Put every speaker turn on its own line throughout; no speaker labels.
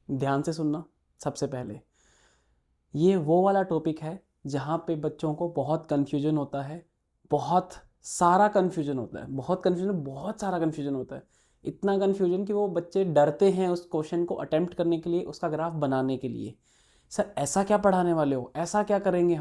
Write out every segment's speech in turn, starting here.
ध्यान से सुनना। सबसे पहले ये वो वाला टॉपिक है जहाँ पे बच्चों को बहुत कन्फ्यूजन होता है, बहुत सारा कन्फ्यूजन होता है, बहुत सारा कन्फ्यूजन होता है। इतना कन्फ्यूजन कि वो बच्चे डरते हैं उस क्वेश्चन को अटेम्प्ट करने के लिए, उसका ग्राफ बनाने के लिए। सर ऐसा क्या पढ़ाने वाले हो, ऐसा क्या करेंगे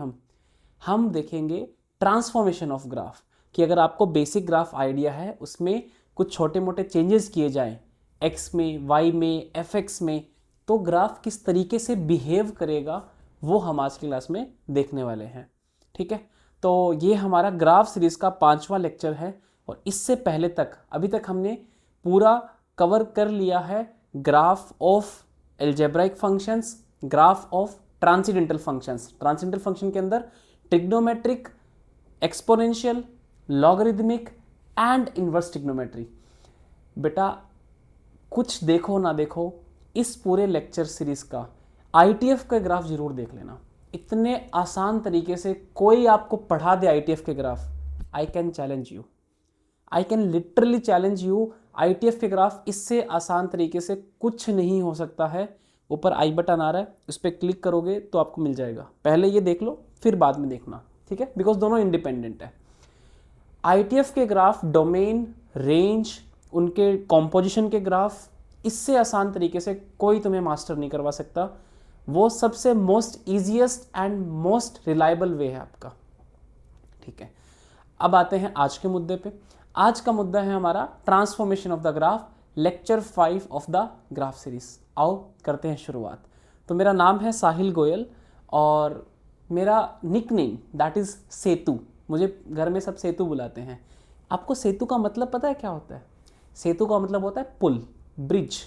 हम देखेंगे ट्रांसफॉर्मेशन ऑफ ग्राफ, कि अगर आपको बेसिक ग्राफ आइडिया है, उसमें कुछ छोटे मोटे चेंजेस किए जाएं एक्स में, वाई में, एफ एक्स में, तो ग्राफ किस तरीके से बिहेव करेगा वो हम आज की क्लास में देखने वाले हैं। ठीक है, तो ये हमारा ग्राफ सीरीज का 5वां लेक्चर है। और इससे पहले तक अभी तक हमने पूरा कवर कर लिया है graph of algebraic functions, graph of transcendental functions. Transcendental function के अंदर trigonometric, exponential, logarithmic and inverse trigonometry. बेटा कुछ देखो ना देखो, इस पूरे लेक्चर सीरीज का आईटीएफ का ग्राफ जरूर देख लेना। इतने आसान तरीके से कोई आपको पढ़ा दे आईटीएफ के graph, I can challenge you, I can literally challenge you, ITF के ग्राफ इससे आसान तरीके से कुछ नहीं हो सकता है। ऊपर आई बटन आ रहा है, उस पर क्लिक करोगे तो आपको मिल जाएगा। पहले ये देख लो, फिर बाद में देखना, ठीक है, बिकॉज दोनों इंडिपेंडेंट है। आईटीएफ के ग्राफ, डोमेन, रेंज, उनके कॉम्पोजिशन के ग्राफ, इससे आसान तरीके से कोई तुम्हें मास्टर नहीं करवा सकता। वो सबसे most easiest and most reliable way है आपका। ठीक है, अब आते हैं आज के मुद्दे पे। आज का मुद्दा है हमारा transformation of the graph, lecture 5 of the graph series. आओ करते हैं शुरुआत। तो मेरा नाम है साहिल गोयल और मेरा निक नेम दैट इज सेतु। मुझे घर में सब सेतु बुलाते हैं। आपको सेतु का मतलब पता है क्या होता है? सेतु का मतलब होता है पुल, ब्रिज।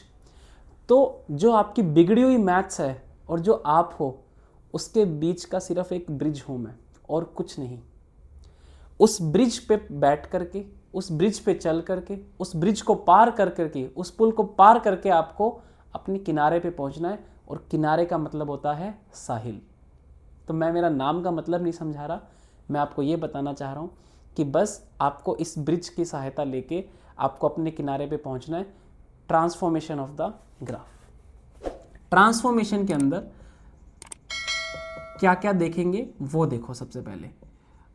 तो जो आपकी बिगड़ी हुई मैथ्स है और जो आप हो, उसके बीच का सिर्फ एक ब्रिज हूँ मैं, और कुछ नहीं। उस ब्रिज पे बैठ करके, उस ब्रिज पे चल करके, उस ब्रिज को पार कर करके, उस पुल को पार करके आपको अपने किनारे पे पहुंचना है। और किनारे का मतलब होता है साहिल। तो मैं मेरा नाम का मतलब नहीं समझा रहा, मैं आपको ये बताना चाह रहा हूँ कि बस आपको इस ब्रिज की सहायता लेके आपको अपने किनारे पे पहुंचना है। Transformation of the graph. Transformation के अंदर क्या क्या देखेंगे वो देखो। सबसे पहले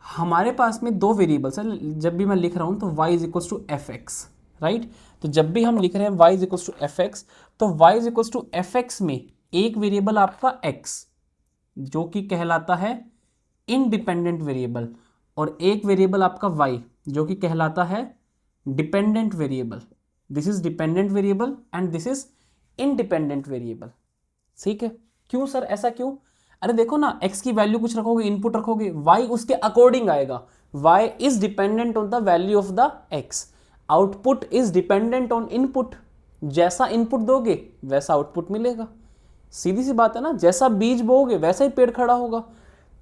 हमारे पास में दो वेरिएबल्स है। जब भी मैं लिख रहा हूं तो y is equals to f x, right. तो जब भी हम लिख रहे हैं y is equals to f x, तो y is equals to f x में एक वेरिएबल आपका x जो कि कहलाता है इनडिपेंडेंट वेरिएबल, और एक वेरिएबल आपका y जो कि कहलाता है dependent variable. This is dependent variable and this is independent variable. ठीक है, क्यों सर, ऐसा क्यों? अरे देखो ना, x की वैल्यू कुछ रखोगे, इनपुट रखोगे, y उसके अकॉर्डिंग आएगा। y is dependent on the value of the x, output is dependent on input. जैसा इनपुट दोगे वैसा आउटपुट मिलेगा। सीधी सी बात है ना, जैसा बीज बोओगे वैसा ही पेड़ खड़ा होगा।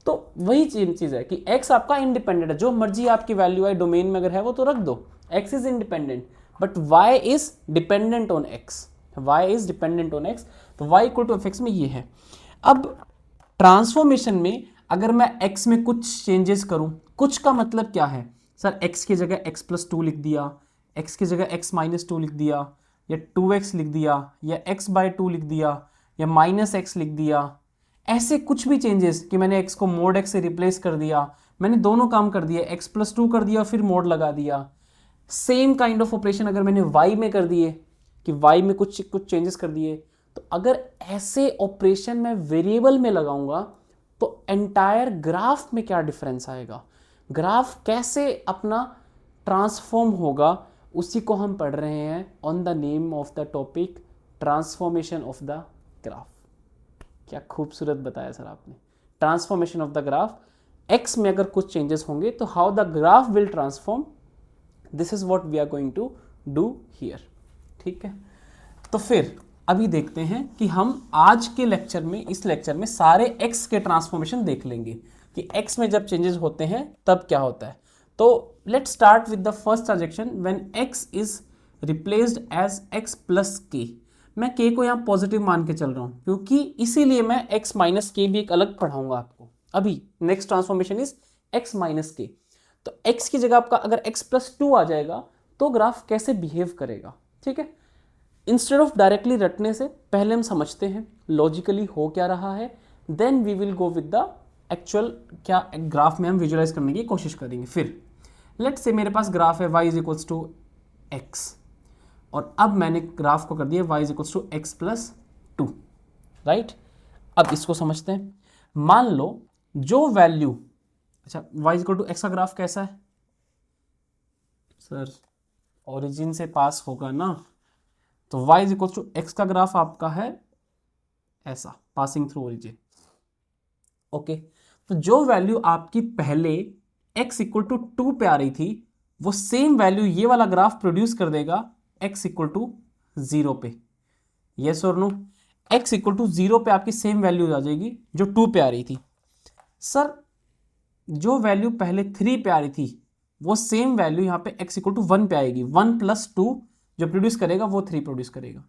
तो वही चीज है कि x आपका इंडिपेंडेंट है, जो मर्जी आपकी वैल्यू है डोमेन में अगर है वो तो रख दो, x is independent, but y is dependent on x, y is dependent on x। तो y equal to f x में ये है। अब ट्रांसफॉर्मेशन में अगर मैं x में कुछ चेंजेस करूं, कुछ का मतलब क्या है? सर x की जगह x+2 लिख दिया, x की जगह x-2 लिख दिया, या 2x लिख दिया, या x/2 लिख दिया, या -x लिख दिया। ऐसे कुछ भी चेंजेस कि मैंने x को मोड x से रिप्लेस कर दिया, मैंने दोनों काम कर दिए, x+2 कर दिया फिर मोड लगा दिया। सेम काइंड ऑफ ऑपरेशन अगर मैंने y में कर दिए कि y में कुछ चेंजेस कर दिए, तो अगर ऐसे ऑपरेशन मैं वेरिएबल में लगाऊंगा तो एंटायर ग्राफ में क्या डिफरेंस आएगा, ग्राफ कैसे अपना ट्रांसफॉर्म होगा, उसी को हम पढ़ रहे हैं on the name of the topic transformation of the graph. क्या खूबसूरत बताया सर आपने, transformation of the graph. X में अगर कुछ चेंजेस होंगे तो how the graph will transform, this is what we are going to do here. ठीक है, तो फिर अभी देखते हैं कि हम आज के लेक्चर में, इस लेक्चर में सारे x के ट्रांसफॉर्मेशन देख लेंगे कि x में जब चेंजेस होते हैं तब क्या होता है। तो let's start with the first transaction when x is replaced as x plus k। मैं k को यहाँ पॉजिटिव मान के चल रहा हूँ क्योंकि इसीलिए मैं x माइनस के भी एक अलग पढ़ाऊंगा आपको। अभी next transformation is x minus के। तो x की जगह आपका अगर x+2 आ जाएगा तो ग्राफ कैसे बिहेव करेगा। ठीक है, इंस्टेड ऑफ डायरेक्टली रटने से पहले हम समझते हैं लॉजिकली हो क्या रहा है, then we will go with the actual क्या ग्राफ में हम विजुअलाइज करने की कोशिश करेंगे। फिर लेट्स से मेरे पास ग्राफ है y is equals to x, और अब मैंने ग्राफ को कर दिया y is equals to x plus two, right. अब इसको समझते हैं। मान लो जो वैल्यू, अच्छा y is equal to x का ग्राफ कैसा है सर, ओरिजिन से पास होगा ना, तो y is equal to x का ग्राफ आपका है ऐसा, पासिंग थ्रू ओरिजिन। ओके, तो जो वैल्यू आपकी पहले x इक्वल टू 2 पे आ रही थी, वो सेम वैल्यू ये वाला ग्राफ प्रोड्यूस कर देगा x इक्वल टू 0 पे। यस और नो? x इक्वल टू 0 पे आपकी सेम वैल्यू आ जाएगी जो 2 पे आ रही थी। सर जो वैल्यू पहले 3 पे आ रही थी, वो सेम वैल्यू यहाँ पे x इक्वल टू 1 पे आएगी। 1 प्लस 2 जो प्रोड्यूस करेगा वो 3 प्रोड्यूस करेगा।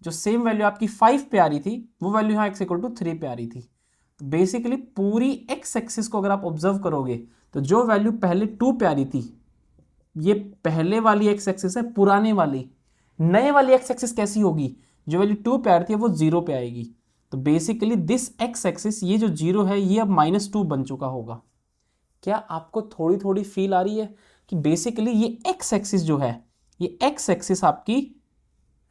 जो सेम वैल्यू आपकी 5 पे आ रही थी, वो वैल्यू यहाँ x इक्वल टू 3 पे आ रही थी। तो बेसिकली पूरी x एक्सिस को अगर आप ऑब्जर्व करोगे, तो जो वैल्यू पहले 2 पे आ रही थी, ये पहले वाली x एक्सिस है, पुराने वाली। नए वाली x एक्सिस कैसी होगी? जो वैल्यू 2 पे आ रही थी वो 0 पे आएगी। तो बेसिकली दिस x एक्सिस, ये जो 0 है, ये अब -2 बन चुका होगा। क्या आपको थोड़ी थोड़ी फील आ रही है कि बेसिकली ये x एक्सिस जो है, ये x एक्सिस आपकी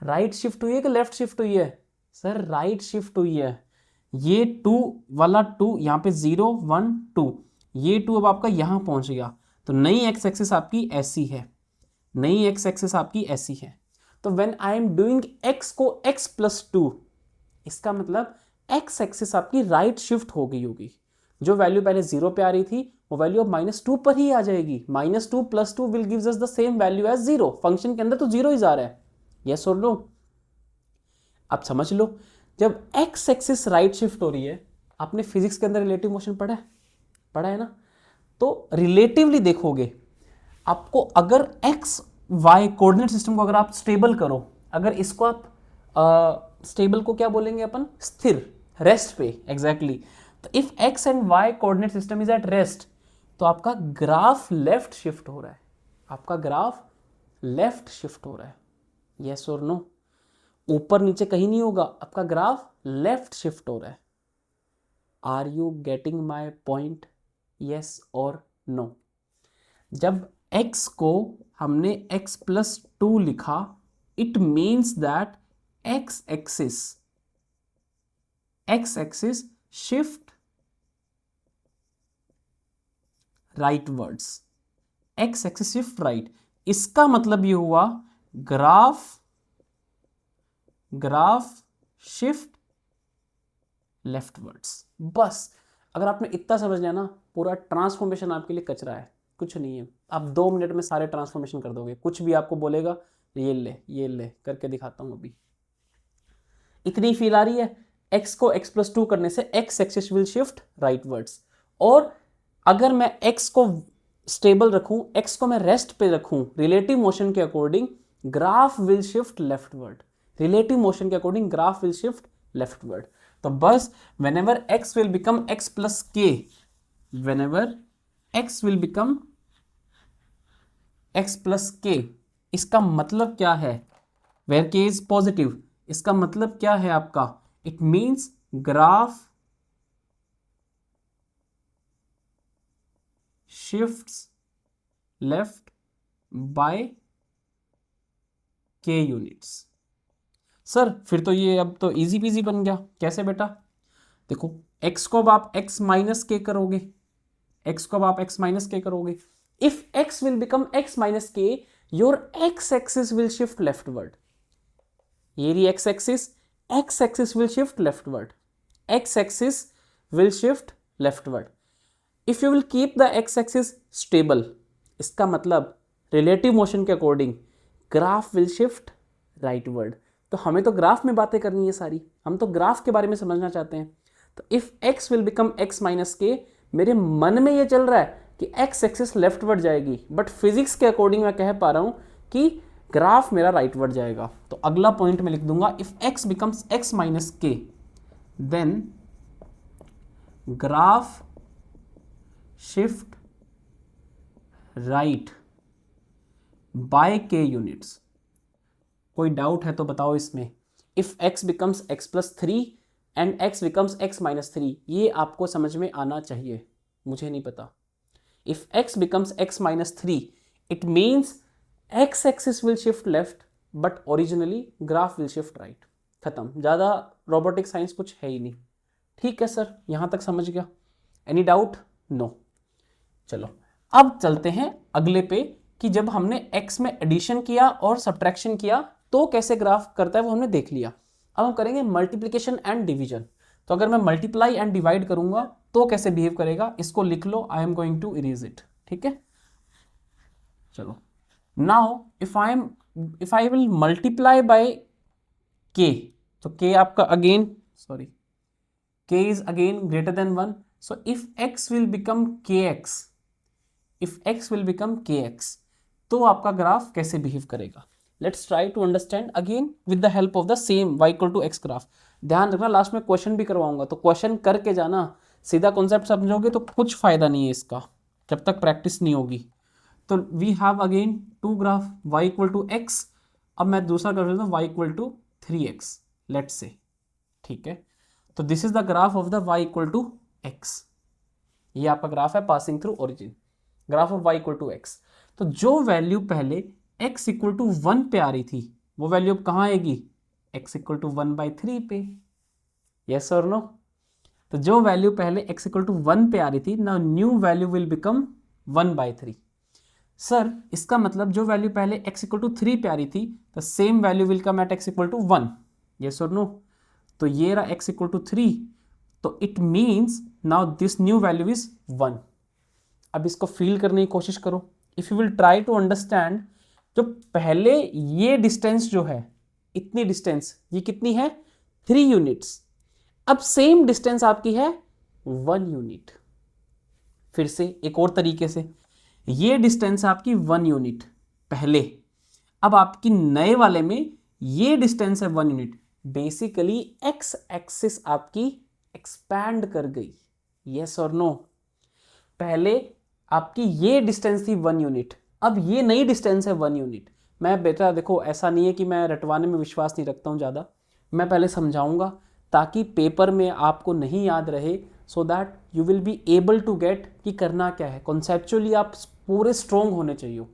राइट शिफ्ट हुई है कि लेफ्ट शिफ्ट हुई है? सर राइट शिफ्ट हुई है। ये 2 वाला 2 यहाँ पे 0 1 2, ये 2 अब आपका यहाँ पहुंच गया। तो नई x एक्सिस आपकी ऐसी है, नई x एक्सिस आपकी ऐसी है। तो when I am doing x को x प्लस 2, इसका मतलब x एक्सिस आपकी राइट शिफ्ट हो गई होगी। जो वैल्यू पहले 0 पे आ रही थी, वो वैल्यू अब -2 पर ही आ जाएगी। -2 plus 2 will gives us the same value as 0। Function के अंदर तो 0 ही जा रहा है। यस और नो? अब समझ लो, जब x एक्सिस राइट शिफ्ट हो रही है, आपने फिजिक्स के अंदर रिलेटिव मोशन पढ़ा है ना? तो रिलेटिवली देखोगे, आपको अगर x y कोऑर्डिनेट सिस्टम को अगर आप स्टेबल करो, अगर इसको आप स्टेबल को क्या बोलेंगे अपन? स्थिर, रेस्ट पे। एग्जैक्टली तो if x and y coordinate system is at rest, तो आपका ग्राफ लेफ्ट शिफ्ट हो रहा है, आपका ग्राफ लेफ्ट शिफ्ट हो रहा है। यस और नो? ऊपर नीचे कहीं नहीं होगा, आपका ग्राफ लेफ्ट शिफ्ट हो रहा है। Are you getting my point? Yes और नो? जब x को हमने x प्लस 2 लिखा, it means that x axis shift rightwards, x axis shift right. इसका मतलब ये हुआ ग्राफ शिफ्ट लेफ्टवर्ड्स। बस अगर आपने इतना समझ लिया ना, पूरा ट्रांसफॉर्मेशन आपके लिए कचरा है, कुछ नहीं है। आप 2 मिनट में सारे ट्रांसफॉर्मेशन कर दोगे। कुछ भी आपको बोलेगा, ये ले करके दिखाता हूं अभी। इतनी फील आ रही है? x को x प्लस 2 करने से x एक्सिस विल शिफ्ट राइटवर्ड्स। और अगर मैं x को स्टेबल रखूं, x को मैं रेस्ट पे रखूं, रिलेटिव मोशन के according graph will shift leftward. Relative motion के according graph will shift leftward. तो बस whenever x will become x plus k, whenever x will become x plus k, इसका मतलब क्या है? where k is positive, इसका मतलब क्या है आपका? it means graph shifts left by k units। Sir फिर तो ये अब तो इजी पीजी बन गया। कैसे बेटा? देखो, x को अब आप x माइनस के करोगे, x को अब आप x माइनस के करोगे। If x will become x minus k, your x axis will shift leftward. ये रही x axis will shift leftward, x axis will shift leftward. If you will keep the x axis stable, इसका मतलब relative motion के according graph will shift rightward. तो हमें तो graph में बातें करनी है सारी, हम तो ग्राफ के बारे में समझना चाहते हैं। तो if x will become x minus के, मेरे मन में ये चल रहा है कि x एक्सिस लेफ्टवर्ड जाएगी, बट फिजिक्स के अकॉर्डिंग मैं कह पा रहा हूं कि ग्राफ मेरा राइटवर्ड जाएगा। तो अगला पॉइंट में लिख दूंगा, if x becomes x minus k, then graph shift right by k units. कोई डाउट है तो बताओ इसमें। If x becomes x plus 3 and x becomes x minus 3, ये आपको समझ में आना चाहिए, मुझे नहीं पता। If x becomes x minus 3 it means x axis will shift left but originally graph will shift right. खत्म, ज़्यादा रोबोटिक साइंस कुछ है ही नहीं। ठीक है सर, यहाँ तक समझ गया? Any doubt? नो। चलो अब चलते हैं अगले पे कि जब हमने x में एडिशन किया और सब्ट्रैक्शन किया तो कैसे ग्राफ करता है वो हमने देख लिया। अब हम करेंगे मल्टीप्लिकेशन एंड डिवीजन। तो अगर मैं मल्टीप्लाई एंड डिवाइड करूंगा तो कैसे बिहेव करेगा, इसको लिख लो, I am going to erase it. ठीक है, चलो now if I will multiply by k, तो k आपका again k is again greater than 1, so if x will become kx, if x will become kx, तो आपका graph कैसे behave करेगा। Let's try to understand again with the help of the same y equal to x graph. ध्यान रखना last में question भी करवाऊंगा, तो क्वेश्चन करके जाना, सीधा कॉन्सेप्ट समझोगे तो कुछ फायदा नहीं है इसका जब तक प्रैक्टिस नहीं होगी। तो we have again to graph, y equal to x, अब मैं दूसरा कर देता हूँ y equal to 3x, let's say. ठीक है, तो this is the graph of the y equal to x, ये आपका ग्राफ है passing through origin, graph of y equal to x। तो जो वैल्यू पहले x इक्वल टू 1 पे आ रही थी वो वैल्यू अब कहाँ आएगी, x इक्वल टू 1/3 पे, यस और नो। तो जो वैल्यू पहले x इक्वल टू 1 पे आ रही थी, now new value will become 1/3। Sir इसका मतलब जो वैल्यू पहले x इक्वल टू 3 पे आ रही थी the same value will come at x equal to 1, yes और नो। तो ये रहा x इक्वल टू 3, तो it means now this new value is 1। अब इसको फील करने की कोशिश करो, if you will try to understand, जो पहले ये डिस्टेंस जो है, इतनी डिस्टेंस, ये कितनी है 3 यूनिट्स, अब सेम डिस्टेंस आपकी है 1 यूनिट। फिर से एक और तरीके से, ये डिस्टेंस आपकी 1 यूनिट पहले, अब आपकी नए वाले में ये डिस्टेंस है 1 यूनिट। बेसिकली एक्स एक्सिस आपकी एक्सपैंड कर गई, यस और नो। पहले आपकी ये डिस्टेंस थी 1 यूनिट, अब ये नई डिस्टेंस है 1 यूनिट। मैं बेटा देखो ऐसा नहीं है कि मैं रटवाने में विश्वास नहीं रखता हूँ ज़्यादा, मैं पहले समझाऊंगा ताकि पेपर में आपको नहीं याद रहे, so that you will be able to get कि करना क्या है। कॉन्सेप्चुअली आप पूरे स्ट्रॉन्ग होने चाहिए,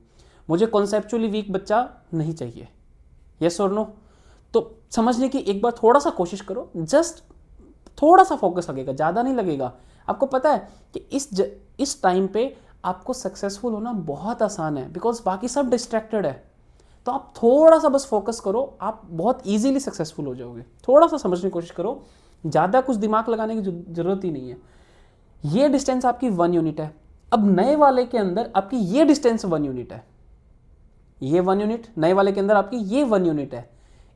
मुझे कॉन्सेप्चुअली वीक बच्चा नहीं चाहिए, यस और नो। तो समझने की एक बार थोड़ा सा कोशिश करो, जस्ट थोड़ा सा फोकस लगेगा, ज़्यादा नहीं लगेगा। आपको पता है कि इस टाइम पे आपको सक्सेसफुल होना बहुत आसान है, बिकॉज बाकी सब डिस्ट्रैक्टेड है। तो आप थोड़ा सा बस फोकस करो, आप बहुत इजीली सक्सेसफुल हो जाओगे। थोड़ा सा समझने की कोशिश करो, ज़्यादा कुछ दिमाग लगाने की ज़रूरत ही नहीं है। ये डिस्टेंस आपकी 1 यूनिट है, अब नए वाले के अंदर आपकी ये डिस्टेंस 1 यूनिट है, ये 1 यूनिट, नए वाले के अंदर आपकी ये 1 यूनिट है।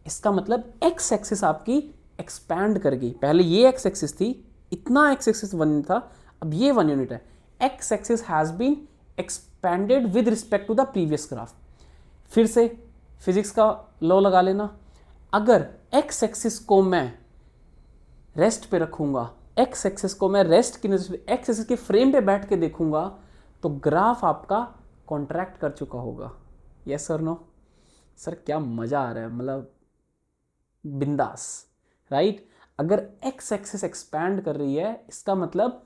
इसका मतलब एक्स एक्सिस आपकी एक्सपैंड कर गई। पहले ये एक्स एक्सिस थी, इतना एक्स एक्सिस 1 यूनिट था, अब ये 1 यूनिट है। X axis has been expanded with respect to the previous graph. फिर से फिजिक्स का लॉ लगा लेना, अगर एक्स एक्सिस को मैं रेस्ट पे रखूंगा, एक्स एक्सिस को मैं रेस्ट की नजर से एक्स एक्सिस के फ्रेम पे बैठ के देखूंगा, तो ग्राफ आपका कॉन्ट्रैक्ट कर चुका होगा, यस और नो। सर क्या मज़ा आ रहा है, मतलब बिंदास, राइट। अगर एक्स एक्सिस एक्सपैंड कर रही है, इसका मतलब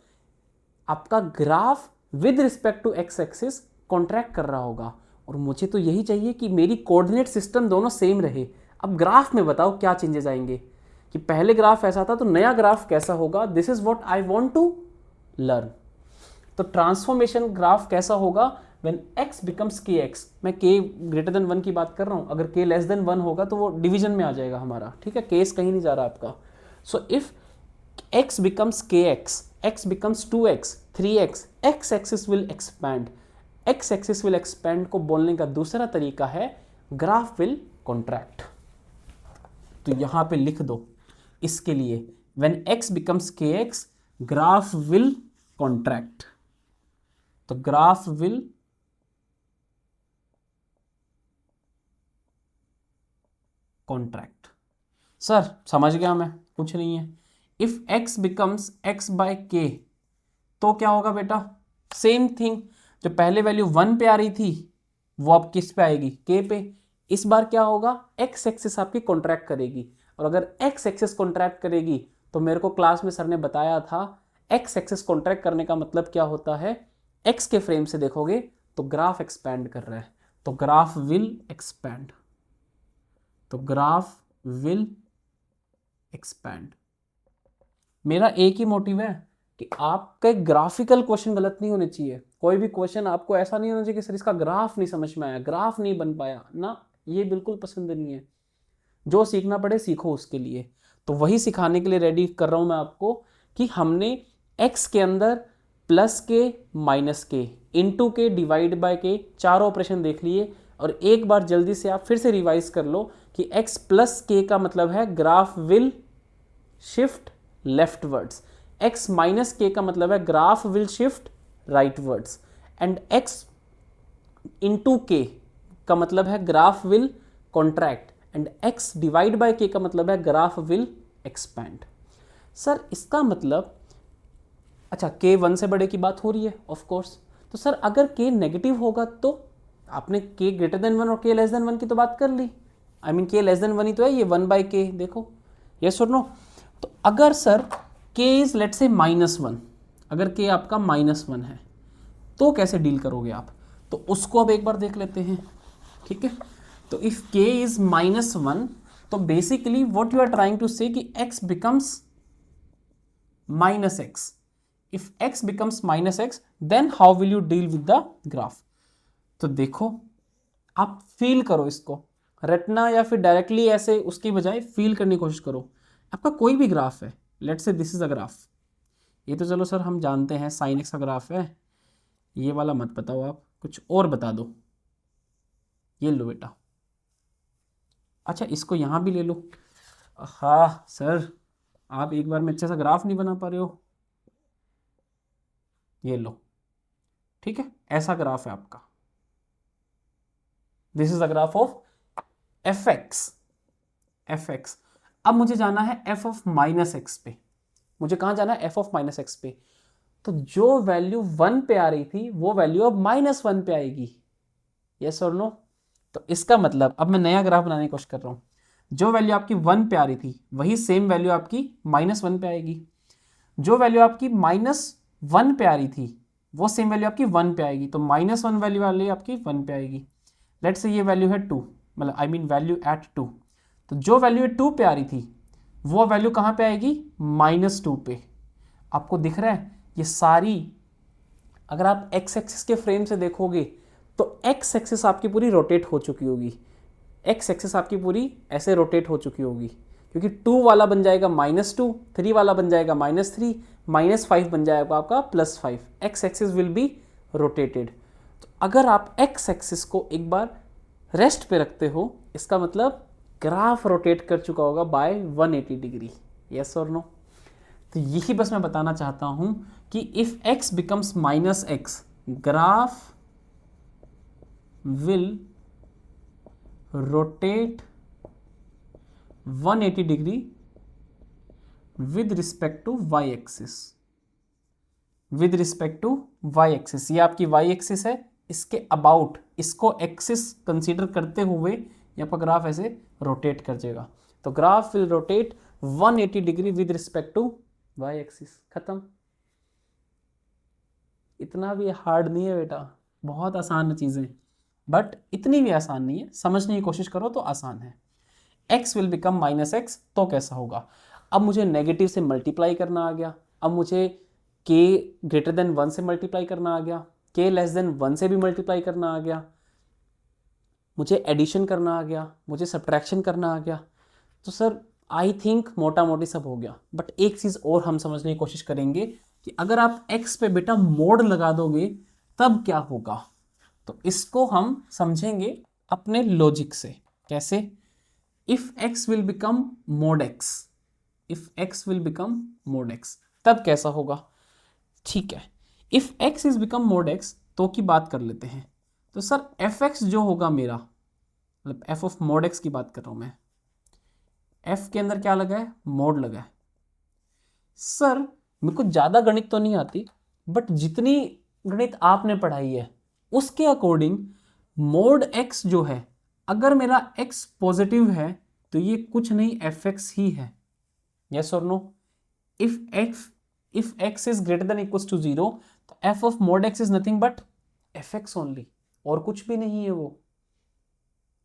आपका graph with respect to x axis contract कर रहा होगा। और मुझे तो यही चाहिए कि मेरी कोऑर्डिनेट सिस्टम दोनों सेम रहे। अब ग्राफ में बताओ क्या चेंजेस आएंगे, कि पहले ग्राफ ऐसा था तो नया ग्राफ कैसा होगा। This is what I want to learn. तो ट्रांसफॉर्मेशन ग्राफ कैसा होगा व्हेन x बिकम्स kx। मैं k ग्रेटर देन 1 की बात कर रहा हूँ, अगर k लेस देन 1 होगा तो वो डिवीजन में आ जाएगा हमारा, ठीक है, केस कहीं नहीं जा रहा आपका। सो if x becomes kx, x becomes 2x, 3x, x axis will expand. x axis will expand को बोलने का दूसरा तरीका है ग्राफ विल कॉन्ट्रैक्ट। तो यहां पे लिख दो इसके लिए, when x becomes kx graph will contract. तो ग्राफ विल कॉन्ट्रैक्ट। सर समझ गया मैं, कुछ नहीं है। इफ x बिकम्स x/k तो क्या होगा बेटा, सेम थिंग, जो पहले वैल्यू 1 पे आ रही थी वो अब किस पे आएगी, k पे। इस बार क्या होगा, एक्स एक्सिस आपकी कॉन्ट्रैक्ट करेगी, और अगर एक्स एक्सिस कॉन्ट्रैक्ट करेगी तो मेरे को क्लास में सर ने बताया था एक्स एक्सिस कॉन्ट्रैक्ट करने का मतलब क्या होता है, एक्स के फ्रेम से देखोगे तो ग्राफ एक्सपैंड कर रहा है, तो ग्राफ विल एक्सपैंड, तो ग्राफ विल एक्सपैंड। मेरा एक ही मोटिव है कि आपका ग्राफिकल क्वेश्चन गलत नहीं होने चाहिए। कोई भी क्वेश्चन आपको ऐसा नहीं होना चाहिए कि सर इसका ग्राफ नहीं समझ में आया, ग्राफ नहीं बन पाया ना, ये बिल्कुल पसंद नहीं है। जो सीखना पड़े सीखो उसके लिए, तो वही सिखाने के लिए रेडी कर रहा हूं मैं आपको कि हमने एक्स के अंदर प्लस के माइनस के इंटू के डिवाइड बाय के चारों ऑपरेशन देख लिए, और एक बार जल्दी से आप फिर से रिवाइज कर लो कि एक्स प्लस के का मतलब है graph will shift leftwards, x minus k का मतलब है graph will shift rightwards, and x into k का मतलब है graph will contract, and x divide by k का मतलब है ग्राफ विल एक्सपैंड। सर इसका मतलब, अच्छा k 1 से बड़े की बात हो रही है ऑफ कोर्स, तो सर अगर k नेगेटिव होगा तो आपने k ग्रेटर देन 1 और k लेस देन 1 की तो बात कर ली, I mean k less than 1 ही तो है, ये 1 बाय k, देखो यस और नो। तो अगर सर k इज लेट से -1, अगर k आपका -1 है तो कैसे डील करोगे आप, तो उसको अब एक बार देख लेते हैं, ठीक है। तो इफ k इज -1, तो basically what you are trying to say कि x becomes -x, if x becomes -x then how will you deal with the graph. तो देखो आप फील करो इसको, रटना या फिर डायरेक्टली ऐसे उसकी बजाय फील करने की कोशिश करो। आपका कोई भी ग्राफ है, let's say this is a graph, ये तो चलो सर हम जानते हैं साइन एक्स का ग्राफ है, ये वाला मत बताओ, आप कुछ और बता दो, ये लो बेटा, अच्छा इसको यहाँ भी ले लो। हाँ सर आप एक बार में अच्छा सा ग्राफ नहीं बना पा रहे हो, ये लो, ठीक है, ऐसा ग्राफ है आपका, this is the graph of F x. अब मुझे जाना है एफ ऑफ माइनस एक्स पे, मुझे कहाँ जाना है, एफ ऑफ माइनस एक्स पे। तो जो वैल्यू 1 पे आ रही थी वो वैल्यू अब -1 पे आएगी, यस और नो। तो इसका मतलब अब मैं नया ग्राफ बनाने की कोशिश कर रहा हूँ, जो वैल्यू आपकी 1 पे आ रही थी वही सेम वैल्यू आपकी -1 पे आएगी, जो वैल्यू आपकी -1 पे आ रही थी वो सेम वैल्यू आपकी 1 पे आएगी, तो -1 वैल्यू वाली आपकी 1 पे आएगी। लेट्स से ये वैल्यू है 2, मतलब आई मीन वैल्यू एट 2, तो जो वैल्यू 2 पे आ रही थी वो वैल्यू कहाँ पे आएगी, -2 पे। आपको दिख रहा है ये सारी, अगर आप एक्स एक्सिस के फ्रेम से देखोगे तो एक्स एक्सिस आपकी पूरी रोटेट हो चुकी होगी, एक्स एक्सिस आपकी पूरी ऐसे रोटेट हो चुकी होगी, क्योंकि 2 वाला बन जाएगा -2, 3 वाला बन जाएगा -3, -5 बन जाएगा आपका +5, x axis will be rotated. तो अगर आप एक्स एक्सिस को एक बार रेस्ट पे रखते हो, इसका मतलब ग्राफ रोटेट कर चुका होगा बाय 180 डिग्री, यस और नो। तो यही बस मैं बताना चाहता हूं कि if x becomes -x, graph will rotate 180 degree with respect to y axis, with respect to y axis, ये आपकी y एक्सिस है, इसके अबाउट इसको एक्सिस कंसीडर करते हुए ये आपका ग्राफ ऐसे रोटेट कर जाएगा। तो graph will rotate 180 degree with respect to y axis, खत्म। इतना भी हार्ड नहीं है बेटा, बहुत आसान चीज़ें, बट इतनी भी आसान नहीं है, समझने की कोशिश करो तो आसान है। x विल बिकम -x तो कैसा होगा, अब मुझे नेगेटिव से मल्टीप्लाई करना आ गया, अब मुझे k ग्रेटर देन 1 से मल्टीप्लाई करना आ गया, k लेस देन 1 से भी मल्टीप्लाई करना आ गया, मुझे एडिशन करना आ गया, मुझे सब्ट्रैक्शन करना आ गया। तो सर आई थिंक मोटा मोटी सब हो गया, बट एक चीज़ और हम समझने की कोशिश करेंगे कि अगर आप x पे बेटा मोड लगा दोगे तब क्या होगा, तो इसको हम समझेंगे अपने लॉजिक से। कैसे, if x will become mode x, if x will become mode x तब कैसा होगा, ठीक है। If x is become mode x तो की बात कर लेते हैं, तो सर fx जो होगा मेरा, मतलब f ऑफ मोड x की बात कर रहा हूं मैं, f के अंदर क्या लगा है, मोड लगा है। सर मेरे को ज़्यादा गणित तो नहीं आती, बट जितनी गणित आपने पढ़ाई है उसके अकॉर्डिंग मोड x जो है अगर मेरा x पॉजिटिव है तो ये कुछ नहीं fx ही है, यस और no. If x is greater than equals to 0 तो f of mod x is nothing but fx only, और कुछ भी नहीं है वो।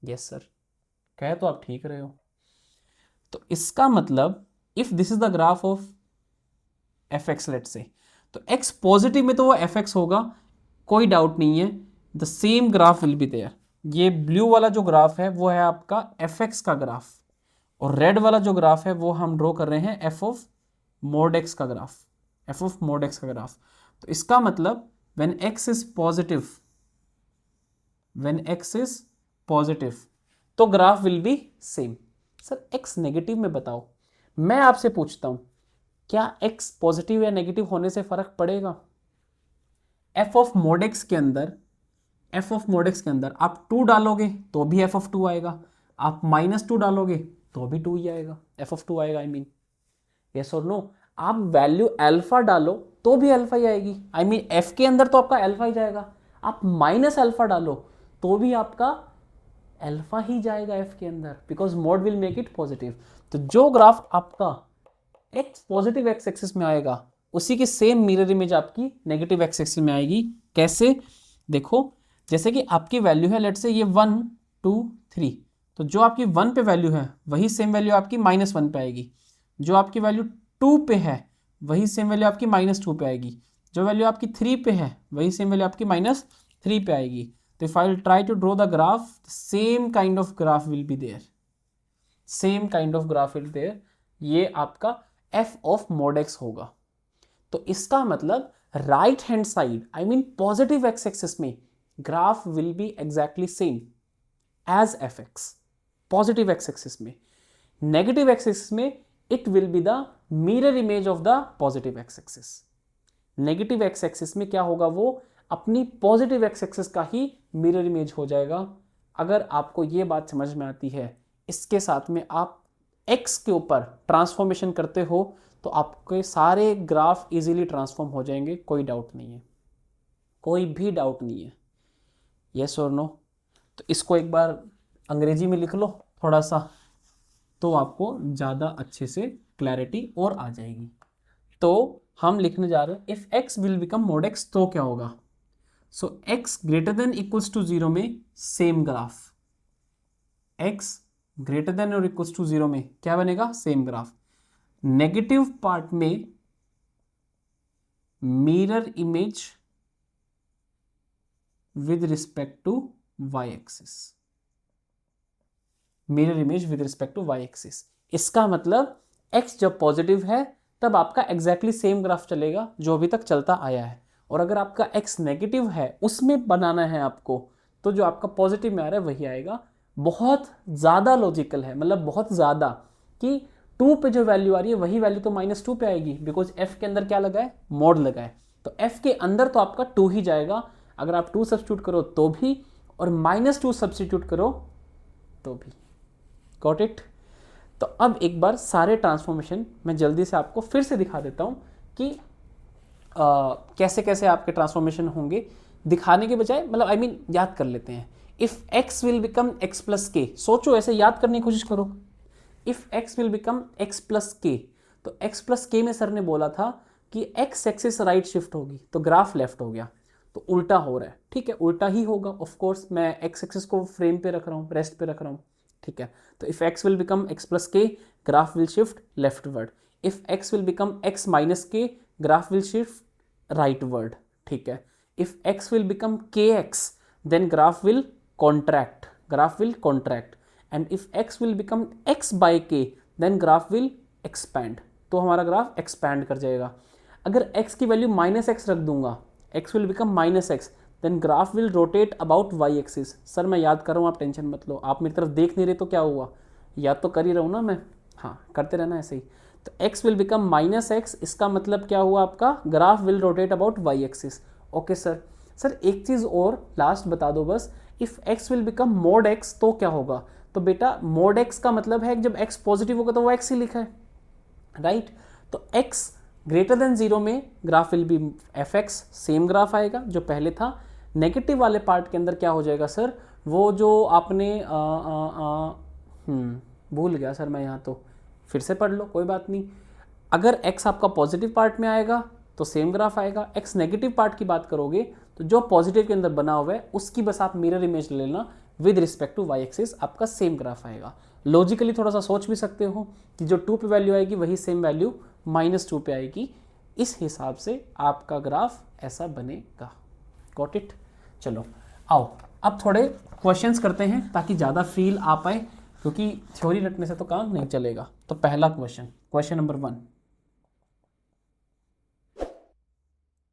यस सर, कहे तो आप ठीक रहे हो। तो इसका मतलब if this is the graph of fx let say, तो x पॉजिटिव में तो वो fx होगा, कोई डाउट नहीं है। The same graph will be there. ये ब्लू वाला जो ग्राफ है वो है आपका fx का ग्राफ, और रेड वाला जो ग्राफ है वो हम ड्रॉ कर रहे हैं f ऑफ mod x का graph, f of mod x का ग्राफ। तो इसका मतलब when x is positive तो graph will B same. Sir x negative में बताओ, मैं आपसे पूछता हूं क्या x पॉजिटिव या नेगेटिव होने से फर्क पड़ेगा? f ऑफ mod x के अंदर आप 2 डालोगे तो भी f ऑफ 2 आएगा, आप -2 डालोगे तो भी 2 ही आएगा, f ऑफ 2 आएगा। आई मीन यस और नो। आप वैल्यू अल्फा डालो तो भी अल्फा ही आएगी, आई मीन f के अंदर तो आपका अल्फा ही जाएगा। आप माइनस अल्फा डालो तो भी आपका अल्फा ही जाएगा f के अंदर, because mode will make it positive. तो जो ग्राफ आपका x पॉजिटिव x एक्सिस में आएगा उसी की सेम मिरर इमेज आपकी नेगेटिव x एक्सिस में आएगी। कैसे? देखो, जैसे कि आपकी वैल्यू है लेट से ये 1 2 3, तो जो आपकी 1 पे वैल्यू है वही सेम वैल्यू आपकी -1 पे आएगी। जो आपकी वैल्यू 2 पे है वही सेम वैल्यू आपकी -2 पे आएगी। जो वैल्यू आपकी 3 पे है वही सेम वैल्यू आपकी -3 पे आएगी। तो if I will try to draw the graph, same kind of graph will be there, same kind of graph will there. ये आपका f ऑफ mod x होगा। तो इसका मतलब right hand side, I mean positive x axis में graph will be exactly same as fx, positive x axis में। Negative x axis में it will be the mirror image of the positive x axis. Negative x axis में क्या होगा, वो अपनी positive x axis का ही mirror image हो जाएगा। अगर आपको ये बात समझ में आती है, इसके साथ में आप x के ऊपर ट्रांसफॉर्मेशन करते हो तो आपके सारे ग्राफ इजीली ट्रांसफॉर्म हो जाएंगे, कोई डाउट नहीं है, कोई भी डाउट नहीं है। यस और नो? तो इसको एक बार अंग्रेजी में लिख लो थोड़ा सा, तो आपको ज़्यादा अच्छे से क्लैरिटी और आ जाएगी। तो हम लिखने जा रहे हैं if x will become mod x तो क्या होगा। So x greater than equals to 0 में same graph, x greater than और इक्वल्स टू 0 में क्या बनेगा, सेम ग्राफ। नेगेटिव पार्ट में mirror image with respect to y axis, mirror image with respect to y axis. इसका मतलब x जब positive है तब आपका एग्जैक्टली सेम ग्राफ चलेगा जो अभी तक चलता आया है, और अगर आपका x नेगेटिव है उसमें बनाना है आपको, तो जो आपका पॉजिटिव में आ रहा है वही आएगा। बहुत ज़्यादा लॉजिकल है, मतलब बहुत ज़्यादा, कि 2 पे जो वैल्यू आ रही है वही वैल्यू तो -2 पे आएगी, बिकॉज f के अंदर क्या लगा है, मोड लगा है। तो f के अंदर तो आपका 2 ही जाएगा, अगर आप 2 सब्स्टिट्यूट करो तो भी, और -2 सब्स्टिट्यूट करो तो भी। Got it? तो अब एक बार सारे ट्रांसफॉर्मेशन मैं जल्दी से आपको फिर से दिखा देता हूँ कि कैसे कैसे आपके ट्रांसफॉर्मेशन होंगे। दिखाने के बजाय मतलब आई मीन याद कर लेते हैं। If x will become x plus के, सोचो ऐसे याद करने की कोशिश करो। If x will become x plus के, तो x प्लस के में सर ने बोला था कि x एक्सिस राइट शिफ्ट होगी तो ग्राफ लेफ्ट हो गया, तो उल्टा हो रहा है। ठीक है, उल्टा ही होगा ऑफ कोर्स, मैं x एक्सिस को फ्रेम पे रख रहा हूँ, रेस्ट पे रख रहा हूँ। ठीक है, तो if x will become x plus k, graph will shift leftward. If x will become x minus k, graph will shift rightward. ठीक है, if x will become kx, then graph will contract, graph will contract. And if x will become x by k, then graph will expand, तो हमारा graph expand कर जाएगा। अगर x की value -x रख दूंगा, x will become -x, then graph will rotate about y axis. Sir मैं याद कर रहा हूँ, आप टेंशन मत लो, आप मेरी तरफ देख नहीं रहे तो क्या हुआ, याद तो कर ही रहा हूँ ना मैं, हाँ करते रहना ऐसे ही। तो x विल बिकम -x, इसका मतलब क्या हुआ, आपका graph will rotate about y axis. Okay sir. Sir एक चीज़ और लास्ट बता दो बस, if x will become mod x तो क्या होगा। तो बेटा mod x का मतलब है जब x पॉजिटिव होगा तो वो x ही लिखा है, राइट। तो x ग्रेटर देन 0 में graph will B fx, same graph आएगा जो पहले था। नेगेटिव वाले पार्ट के अंदर क्या हो जाएगा सर, वो जो आपने भूल गया सर मैं यहाँ, तो फिर से पढ़ लो, कोई बात नहीं। अगर x आपका पॉजिटिव पार्ट में आएगा तो सेम ग्राफ आएगा, x नेगेटिव पार्ट की बात करोगे तो जो पॉजिटिव के अंदर बना हुआ है उसकी बस आप मिरर इमेज ले लेना with respect to y axis, आपका सेम ग्राफ आएगा। लॉजिकली थोड़ा सा सोच भी सकते हो कि जो 2 पे वैल्यू आएगी वही सेम वैल्यू -2 पे आएगी, इस हिसाब से आपका ग्राफ ऐसा बनेगा। Got it? चलो आओ अब थोड़े क्वेश्चंस करते हैं ताकि ज़्यादा फील आ पाए, क्योंकि थ्योरी रटने से तो काम नहीं चलेगा। तो पहला क्वेश्चन नंबर 1।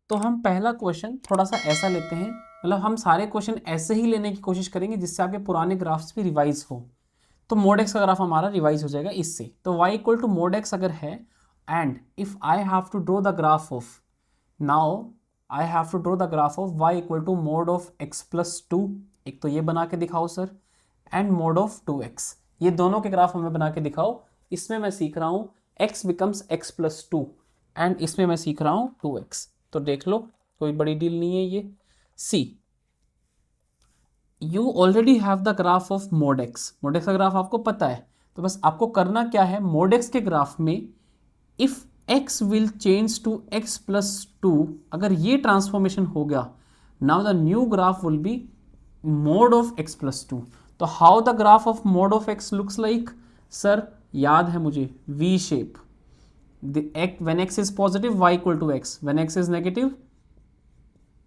तो हम पहला क्वेश्चन थोड़ा सा ऐसा लेते हैं, मतलब हम सारे क्वेश्चन ऐसे ही लेने की कोशिश करेंगे जिससे आपके पुराने ग्राफ्स भी रिवाइज हो। तो मोड एक्स का ग्राफ हमारा रिवाइज हो जाएगा इससे। तो y equal to mod x अगर है, and if I have to draw the graph of, now I have to draw the graph of y equal to mod of x plus 2, एक तो ये बना के दिखाओ sir, and mode of 2x, ये दोनों के ग्राफ हमें बना के दिखाओ। इसमें मैं सीख रहा हूँ x becomes x plus 2, and इसमें मैं सीख रहा हूँ 2x। तो देख लो कोई बड़ी डील नहीं है ये। See you already have the graph of mod x, mod x का ग्राफ आपको पता है, तो बस आपको करना क्या है, मोड एक्स के ग्राफ में if x will change to x plus 2, अगर ये ट्रांसफॉर्मेशन हो गया, now the new graph will be mod of x plus 2। तो how the graph of mod of x looks like? Sir याद है मुझे, V shape, when x is positive y equal to x, when x is negative,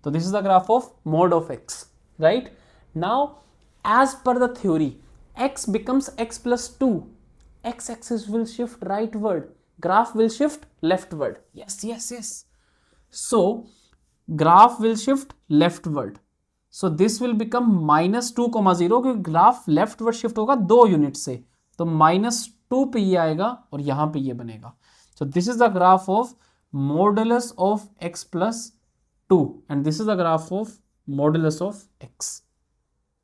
so this is the graph of mode of x, right? Now as per the theory, x becomes x plus 2, x axis will shift rightward, graph will shift leftward. Yes, so graph will shift leftward, so this will become -2, 0, क्योंकि graph leftward shift होगा 2 unit से, तो -2 पे ये आएगा और यहां पे ये बनेगा। So this is the graph of modulus of x plus 2 and this is the graph of modulus of x.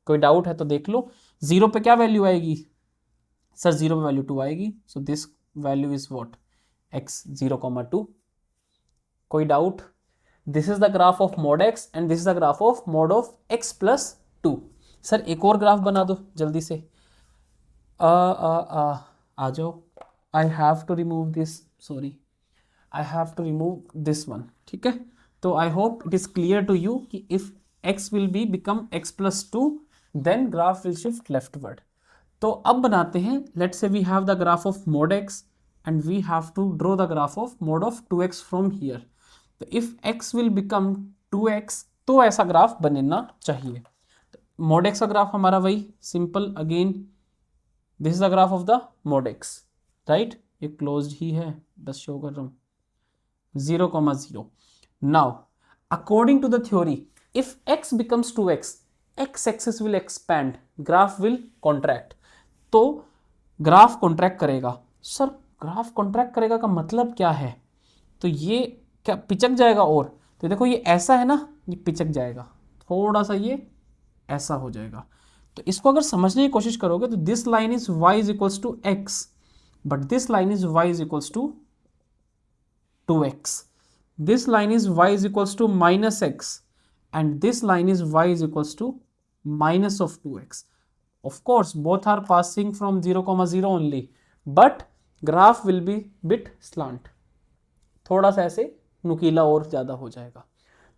कोई डाउट है तो देख लो। 0 पे क्या वैल्यू आएगी? सर 0 पे वैल्यू 2 आएगी, so this value is what? x 0,2. कोई doubt? This is the graph of mod x and this is the graph of mod of x plus 2. Sir एक और ग्राफ बना दो जल्दी से। आ जाओ। I have to remove this, sorry, I have to remove this one, ठीक है। तो I hope it is clear to you कि if x will be become x plus 2, then graph will shift leftward. तो अब बनाते हैं, let's say we have the graph of mod x and we have to draw the graph of mod of 2x from here. तो if x will become 2x, तो ऐसा graph बनना चाहिए। mod x का ग्राफ हमारा वही simple, again this is the graph of the mod x, right? ये closed ही है, बस शो कर रहा हूं, 0,0. Now according to the theory, if x becomes 2x, x axis will expand, graph will contract. तो ग्राफ कॉन्ट्रैक्ट करेगा। Sir graph contract करेगा का मतलब क्या है? तो ये क्या पिचक जाएगा? और तो देखो ये ऐसा है ना, ये पिचक जाएगा, थोड़ा सा ये ऐसा हो जाएगा। तो इसको अगर समझने की कोशिश करोगे तो this line is y is equals to x, but this line is y is equals to 2x. This line is y is equals to minus x, and this line is y is equals to minus of 2x. Of course, both are passing from 0,0 only, but graph will be bit slant. थोड़ा सा ऐसे नुकीला और ज़्यादा हो जाएगा।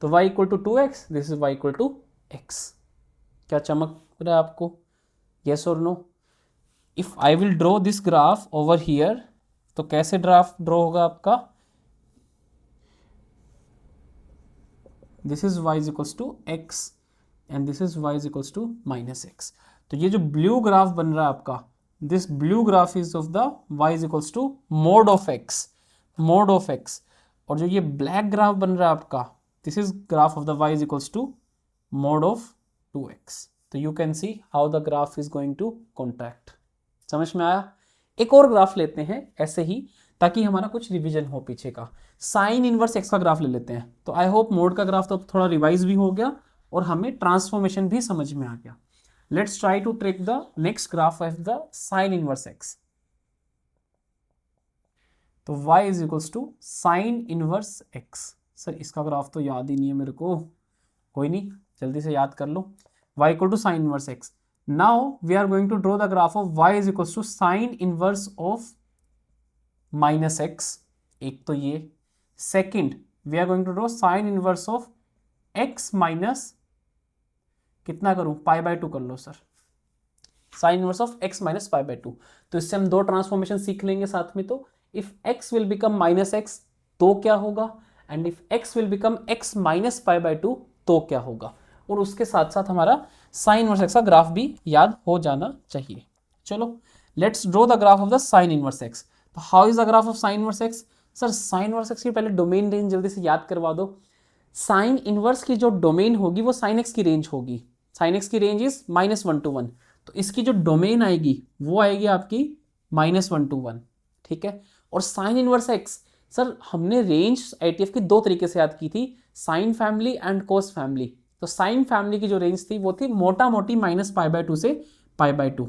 तो y equal to 2x, this is y equal to x। क्या चमक रहा है आपको? Yes or no? If I will draw this graph over here, तो कैसे ड्राफ ड्रॉ होगा आपका? This is y is equals to x and this is y is equals to -x। तो ये जो ब्लू ग्राफ बन रहा है आपका, this blue graph is of the y is equals to mod of x, mod of x। और जो ये ब्लैक ग्राफ बन रहा है आपका, this is graph of the y is equals to mod of 2x। तो you can see how the graph is going to contract. समझ में आया? एक और ग्राफ लेते हैं ऐसे ही, ताकि हमारा कुछ रिवीजन हो पीछे का। साइन इनवर्स एक्स का ग्राफ ले लेते हैं। तो आई होप मोड का ग्राफ तो थोड़ा रिवाइज भी हो गया और हमें ट्रांसफॉर्मेशन भी समझ में आ गया। Let's try to track the next graph of the sine inverse x. तो y is equals to sine inverse x. Sir इसका ग्राफ तो याद ही नहीं है मेरे को, कोई नहीं, जल्दी से याद कर लो। y equal to sin inverse x. Now we are going to draw the graph of y is equals to sin inverse of minus x. एक तो ये, second we are going to draw sine inverse of x minus, कितना करूं, pi by 2 कर लो sir, sine inverse of x minus pi by 2. तो इससे हम दो ट्रांसफॉर्मेशन सीख लेंगे साथ में. तो if x will become minus x तो क्या होगा, and if x will become x minus pi by 2 तो क्या होगा, और उसके साथ साथ हमारा साइन इनवर्स x का ग्राफ भी याद हो जाना चाहिए. चलो let's draw the graph of the sine inverse x. तो how is the graph of sine inverse x? Sir sine inverse x की पहले डोमेन रेंज जल्दी से याद करवा दो. साइन इनवर्स की जो डोमेन होगी वो साइन x की रेंज होगी. साइन x की रेंज इज -1 to 1. तो इसकी जो डोमेन आएगी वो आएगी आपकी -1 to 1. ठीक है. और साइन इनवर्स x, सर हमने रेंज ATF की दो तरीके से याद की थी, sine family and cos family. तो साइन फैमिली की जो रेंज थी वो थी मोटा मोटी -π/2 से π/2.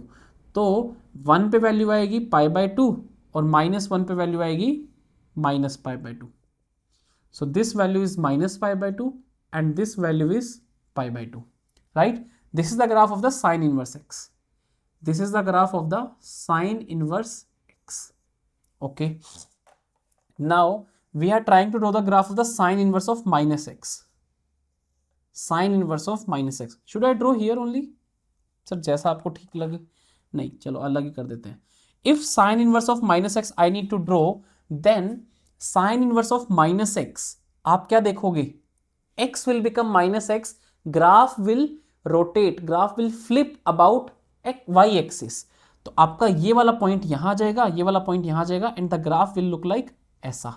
तो 1 पे वैल्यू आएगी π/2 और -1 पे वैल्यू आएगी -π/2. So this value is -π/2 and this value is π/2, right? This is the graph of the sine inverse x. This is the graph of the sine inverse x. Okay. Now we are trying to draw the graph of the sine inverse of minus x. Sine inverse of minus x. Should I draw here only? Sir जैसा आपको ठीक लगे. नहीं, चलो अलग ही कर देते हैं. If sine inverse of minus x I need to draw, then sine inverse of minus x, आप क्या देखोगे, x will become minus x, graph will rotate, graph will flip about y axis. तो आपका ये वाला पॉइंट यहां जाएगा, ये वाला पॉइंट यहां जाएगा, and the graph will look like ऐसा.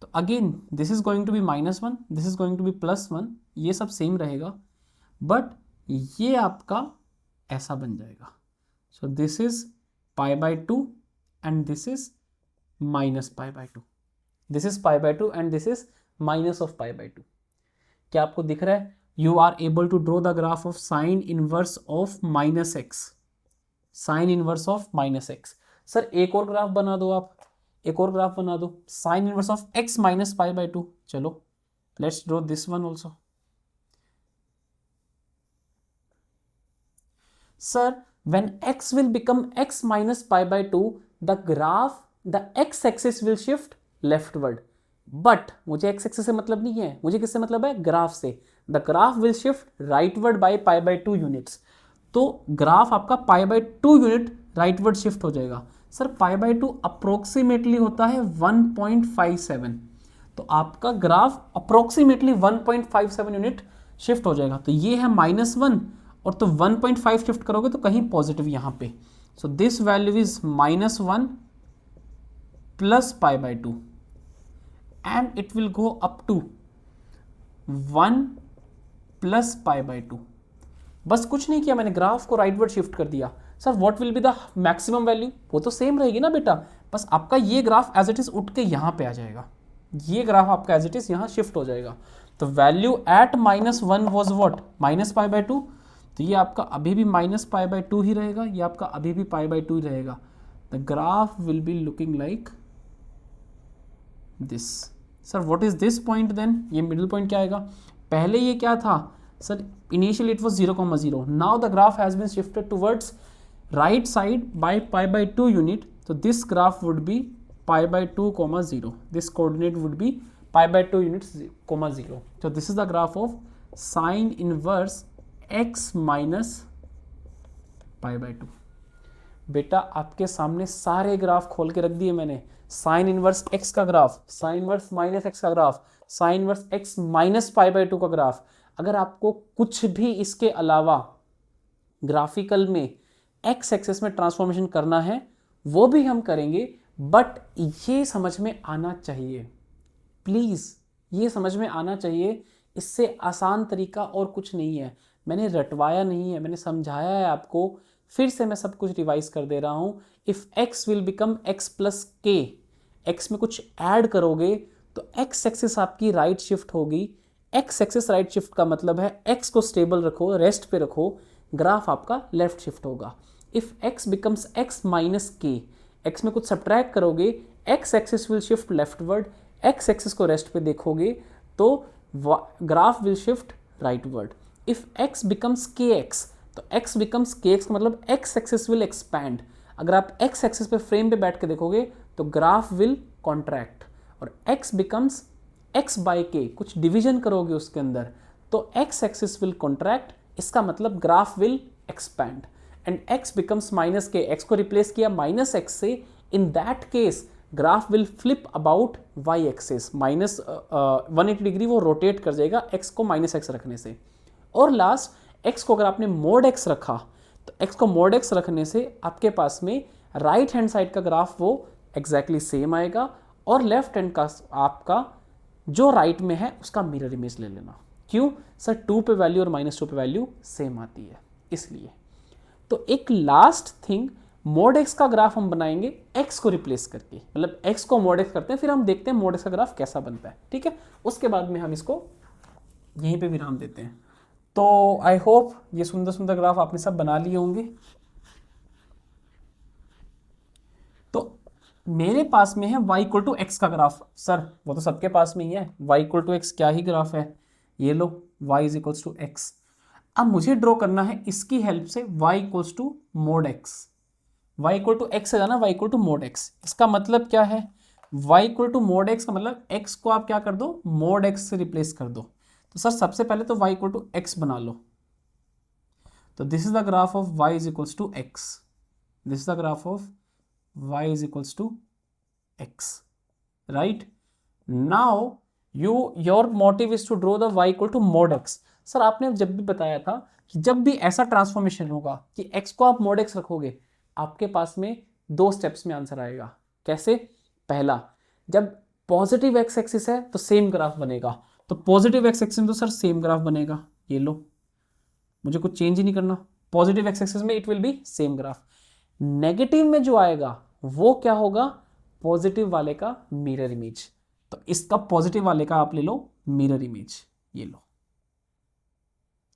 तो again this is going to be -1, this is going to be +1, ये सब सेम रहेगा, बट ये आपका ऐसा बन जाएगा. So this is π/2 and this is -π/2. This is π/2 and this is minus of π/2. क्या आपको दिख रहा है? You are able to draw the graph of sine inverse of minus x. Sine inverse of minus x. Sir एक और graph बना दो, आप एक और ग्राफ बना दो, sine inverse of x minus π/2. चलो let's draw this one also. Sir when x will become x minus π/2, the graph, the x axis will shift leftward. But मुझे x एक्सिस से मतलब नहीं है, मुझे किससे मतलब है, ग्राफ से. The graph will shift rightward by π/2 units. तो ग्राफ आपका π/2 यूनिट राइटवर्ड शिफ्ट हो जाएगा. सर π/2 अप्रोक्सीमेटली होता है 1.57. तो आपका ग्राफ अप्रोक्सीमेटली 1.57 यूनिट शिफ्ट हो जाएगा. तो ये है -1 और तो 1.5 शिफ्ट करोगे तो कहीं पॉजिटिव यहां पे. So this value is -1 plus π/2 and it will go up to 1 plus π/2. बस कुछ नहीं किया मैंने, ग्राफ को राइटवर्ड शिफ्ट कर दिया. Sir what will be the maximum value? वो तो सेम रहेगी ना बेटा, बस आपका ये ग्राफ एज इट इज उठ के यहाँ पे आ जाएगा. ये ग्राफ आपका एज इट इज यहाँ शिफ्ट हो जाएगा. तो वैल्यू एट -1 वॉज वॉट, -π/2. तो ये आपका अभी भी -π/2 ही रहेगा, ये आपका अभी भी π/2 ही रहेगा. The graph will be looking like this. Sir what is this point then? ये मिडिल पॉइंट क्या आएगा? पहले ये क्या था sir, initially it was 0,0. Now the graph has been shifted towards right side by π/2 unit. तो this graph would be π/2, 0. This coordinate would be π/2 units, 0. तो this is the graph of sine inverse x minus π/2. बेटा आपके सामने सारे graph खोल के रख दिए मैंने. साइन इनवर्स x का graph, sine inverse minus x का graph, sine inverse x minus π/2 का ग्राफ. अगर आपको कुछ भी इसके अलावा ग्राफिकल में x एक्सिस में ट्रांसफॉर्मेशन करना है वो भी हम करेंगे, बट ये समझ में आना चाहिए, प्लीज़ ये समझ में आना चाहिए. इससे आसान तरीका और कुछ नहीं है. मैंने रटवाया नहीं है, मैंने समझाया है आपको. फिर से मैं सब कुछ रिवाइज कर दे रहा हूँ. If x will become x plus k, x में कुछ ऐड करोगे तो x एक्सिस आपकी राइट शिफ्ट होगी. x एक्सिस राइट शिफ्ट का मतलब है x को स्टेबल रखो, रेस्ट पे रखो, ग्राफ आपका लेफ्ट शिफ्ट होगा. If x becomes x minus k, x में कुछ सब्ट्रैक्ट करोगे, x axis will shift leftward, x axis को रेस्ट पे देखोगे तो graph will shift rightward. If x becomes kx, तो x बिकम्स kx का मतलब x एक्सिस विल एक्सपैंड। अगर आप x एक्सिस पे फ्रेम पे बैठ के देखोगे तो ग्राफ विल कॉन्ट्रैक्ट, और x becomes x by k, कुछ डिवीजन करोगे उसके अंदर तो x एक्सिस विल कॉन्ट्रैक्ट, इसका मतलब graph will expand. And x becomes minus k, x को रिप्लेस किया माइनस x से, in that case graph will flip about y axis, minus 180 degree वो रोटेट कर जाएगा x को माइनस x रखने से। और लास्ट x को अगर आपने मोड x रखा तो x को मोड x रखने से आपके पास में राइट हैंड साइड का ग्राफ वो एग्जैक्टली सेम आएगा, और लेफ्ट हैंड का आपका जो राइट में है उसका मिरर इमेज ले लेना। क्यों सर? 2 पे वैल्यू और -2 पे वैल्यू सेम आती है इसलिए। तो एक लास्ट थिंग, मोड x का ग्राफ हम बनाएंगे x को रिप्लेस करके, मतलब x को मोड x करते हैं, फिर हम देखते हैं मोड x का ग्राफ कैसा बनता है, ठीक है। उसके बाद में हम इसको यहीं पे विराम देते हैं। तो आई होप ये सुंदर सुंदर ग्राफ आपने सब बना लिए होंगे। तो मेरे पास में है y इक्वल टू एक्स का ग्राफ। सर वो तो सबके पास में ही है, y इक्वल टू एक्स क्या ही ग्राफ है, ये लो y is equals to x. अब मुझे ड्रॉ करना है इसकी हेल्प से y equals to mod x। y equal to x है ना, y equal to mod x, इसका मतलब क्या है? y equal to mod x का मतलब x को आप क्या कर दो, मोड x से रिप्लेस कर दो। तो सर सबसे पहले तो y इक्वल टू एक्स बना लो। तो this is the graph of y is equals to x, this is the graph of y is equals to x, right? Now your motive is to draw the y equal to mod x। Sir आपने जब भी बताया था कि जब भी ऐसा transformation होगा कि x को आप mod x रखोगे, आपके पास में 2 स्टेप्स में आंसर आएगा। कैसे? पहला, जब पॉजिटिव x एक्सिस है तो सेम ग्राफ बनेगा, तो पॉजिटिव x एक्सिस में तो सर सेम ग्राफ बनेगा, ये लो, मुझे कुछ चेंज ही नहीं करना, पॉजिटिव x एक्सिस में it will B same graph. Negative में जो आएगा वो क्या होगा? पॉजिटिव वाले का मिरर इमेज। तो इसका पॉजिटिव वाले का आप ले लो मिरर इमेज, ये लो,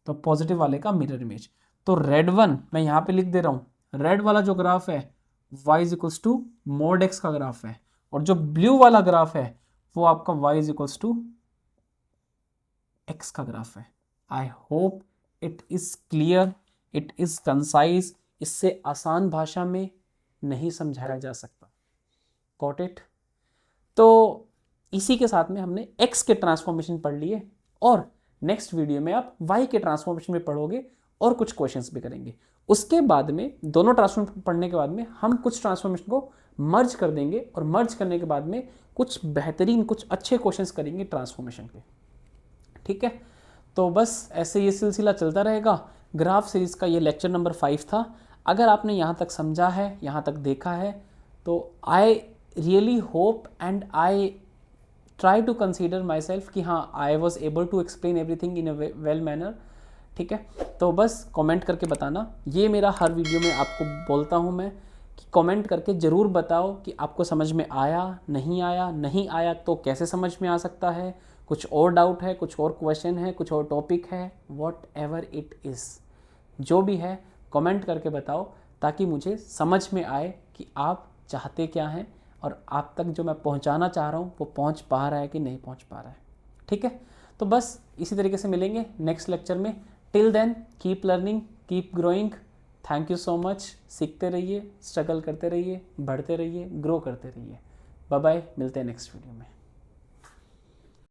तो पॉजिटिव वाले का मिरर इमेज। तो रेड वन मैं यहां पे लिख दे रहा हूं, रेड वाला जो ग्राफ है y is equals to mod x का ग्राफ है, और जो ब्लू वाला ग्राफ है वो आपका y is equals to x का ग्राफ है। I hope it is clear, it is concise, इससे आसान भाषा में नहीं समझाया जा सकता। Got it? तो इसी के साथ में हमने x के ट्रांसफॉर्मेशन पढ़ लिए, और नेक्स्ट वीडियो में आप y के ट्रांसफॉर्मेशन में पढ़ोगे और कुछ क्वेश्चंस भी करेंगे। उसके बाद में दोनों ट्रांसफॉर्मेशन पढ़ने के बाद में हम कुछ ट्रांसफॉर्मेशन को मर्ज कर देंगे, और मर्ज करने के बाद में कुछ बेहतरीन, कुछ अच्छे क्वेश्चंस करेंगे ट्रांसफॉर्मेशन के, ठीक है। तो बस ऐसे ये सिलसिला चलता रहेगा। ग्राफ सीरीज का ये लेक्चर नंबर 5 था। अगर आपने यहाँ तक समझा है, यहाँ तक देखा है, तो I really hope and I try to consider myself कि हाँ, I was able to explain everything in a well manner, ठीक है। तो बस कमेंट करके बताना, ये मेरा हर वीडियो में आपको बोलता हूँ मैं कि कमेंट करके ज़रूर बताओ कि आपको समझ में आया, नहीं आया तो कैसे समझ में आ सकता है, कुछ और डाउट है, कुछ और क्वेश्चन है, कुछ और टॉपिक है, वॉट एवर इट इज़, जो भी है कमेंट करके बताओ, ताकि मुझे समझ में आए कि आप चाहते क्या हैं, और आप तक जो मैं पहुंचाना चाह रहा हूं वो पहुंच पा रहा है कि नहीं पहुंच पा रहा है, ठीक है। तो बस इसी तरीके से मिलेंगे नेक्स्ट लेक्चर में। Till then keep learning, keep growing. Thank you so much. सीखते रहिए, स्ट्रगल करते रहिए, बढ़ते रहिए, ग्रो करते रहिए। बाय बाय, मिलते हैं नेक्स्ट वीडियो में।